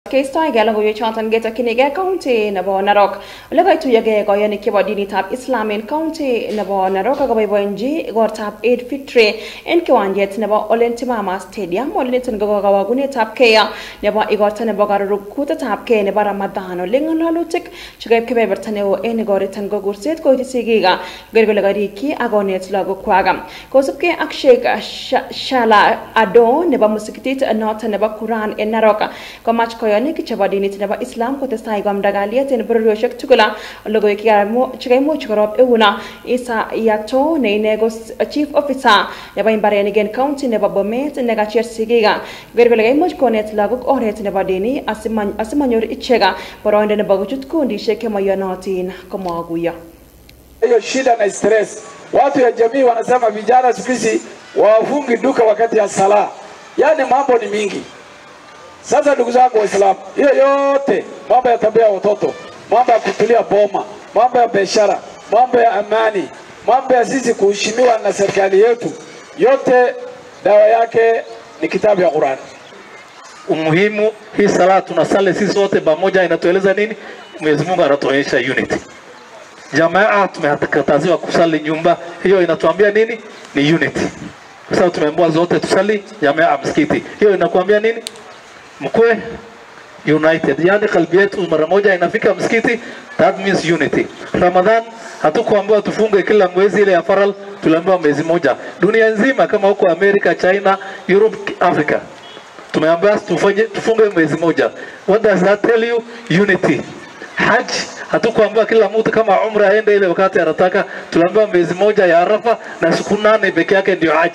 Keistoi gala go yochatan geta kinege county na bo Narok. Laga tuyage go yani kiba dini tab Islamin county na bo Narok go bo nji go tab 8 fitre en kwanjet na bo Olentimama stadium Olentin go go gune tab keya na bo igorta na bo garu kuta tab ke ne bara Ramadan lengan halutik chugay kebe bertane o en go retan go gurset ko tisigiga gergo laga riki agonet lago kwagam ko subke akshek shala ado ne ba musikiti anota ne ba Quran en Narok ko match ko yani kichabadi ni tinaba Islam ko testai gam dagalia ten broshek tukula logo yakamo chigamo chkorop euna isa yato ne negos chief officer yaba imbare ni gen county ne babomet ne ga chersigiga gerbelegay mo konet lagok oret ne badini asimanyor ichega boronde ne baguchut kundi sheke mayonatin komaguya hiyo shida na stress watu ya jamii wanasema vijana siku hizi wafungi duka wakati ya sala yani mambo ni mingi. Sasa ndugu zangu Waislamu, hiyo yote mambo ya tabia ya watoto, mambo ya kutulia boma, mambo ya biashara, mambo ya amani, mambo ya sisi kuheshimiwa na serikali yetu, yote dawa yake ni kitabu ya Qur'an. Umuhimu hii sala tunasali sisi wote pamoja inatueleza nini? Mwenyezi Mungu anatuonyesha unity. Jamaa tumehakataziwa kusali nyumba, hiyo inatuambia nini? Ni unity. Sasa tumeambiwa zote tusali jamaa msikiti. Hiyo inakuambia nini? Mkwe united, yani kalbi yetu mara moja inafika msikiti, that means unity. Ramadhan hatukuambiwa tufunge kila mwezi ile ya faral, tuliambiwa mwezi moja. Dunia nzima kama huko America, China, Europe, Africa tumeambiwa tufunge mwezi moja. What does that tell you? Unity. Hajj hatukuambiwa kila mtu kama umra aende ile wakati anataka, tuliambiwa mwezi moja ya Arafa na siku 8 peke yake ndio hajj.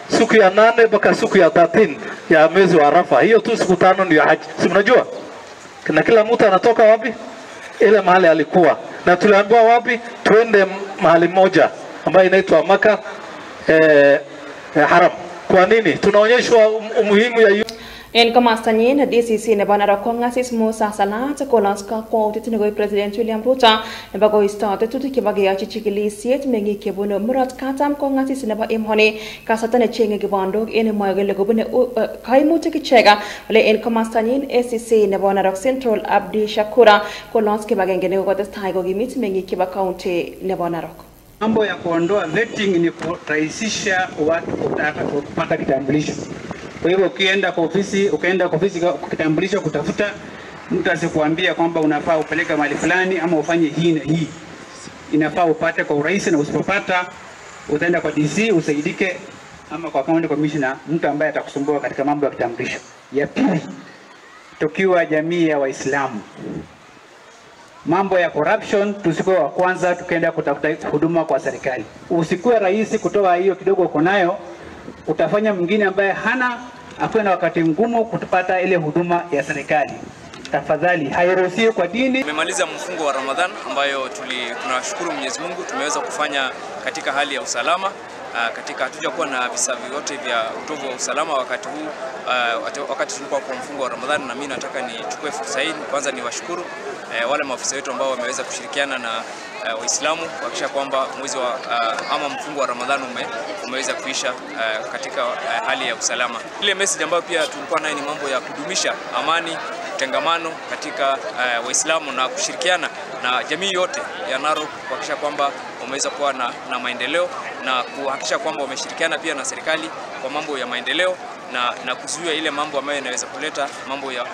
Siku ya 8 mpaka siku ya 13 ya mwezi wa Arafa, hiyo tu siku 5 ndio haji. Si mnajua? Na kila mtu anatoka wapi? Ile mahali alikuwa. Na tuliambiwa wapi? Twende mahali moja ambayo inaitwa Maka Haram. Kwa nini? Tunaonyeshwa umuhimu ya en kamastanyin na DCC ne banara kongasis Musa Salat kolanska ko titnego President William Ruto ne bago istate tutu ke bagaya chichikili siet mengi ke bono murat katam kongasis ne ba imhone kasatane chenge ke bandog en moygele go bone kaimuti ke chega le en kamastanyin SCC ne banara Central Abdi Shakura kolanske bagengene go testai go gimit mengi ke ba county ne banara. Mambo ya kuondoa vetting ni kurahisisha watu kupata kitambulisho. Kwa hivyo ukaenda kwa ofisi kitambulisho kutafuta, mtu asikuambia kwamba unafaa upeleke mahali fulani ama ufanye hii na hii. Inafaa upate kwa urahisi, na usipopata utaenda kwa DC usaidike, ama kwa county commissioner, mtu ambaye atakusumbua katika mambo ya kitambulisho. Ya pili, tukiwa jamii ya Waislamu, mambo ya corruption tusikuwe wa kwanza tukaenda kutafuta huduma kwa serikali. Usikuwe rahisi kutoa hiyo kidogo uko nayo, utafanya mwingine ambaye hana akuwe na wakati mgumu kutupata ile huduma ya serikali. Tafadhali, hairuhusiwi kwa dini. Tumemaliza mfungo wa Ramadhan ambayo tunashukuru Mwenyezi Mungu tumeweza kufanya katika hali ya usalama. Katika hatujakuwa na visa vyote vya utovu wa usalama wakati huu, wakati tulikuwa kwa mfungo wa Ramadhan, na mimi nataka nichukue fursa hii kwanza niwashukuru wale maafisa wetu ambao wameweza kushirikiana na Waislamu kuhakikisha kwamba mwezi wa ama mfungo wa Ramadhan umeweza kuisha katika hali ya usalama. Ile message ambayo pia tulikuwa nayo ni mambo ya kudumisha amani, utengamano katika Waislamu na kushirikiana na jamii yote ya Narok kuhakikisha kwamba wameweza kuwa na maendeleo, na kuhakikisha kwamba wameshirikiana pia na serikali kwa mambo ya maendeleo na kuzuia ile mambo ambayo yanaweza kuleta mambo ya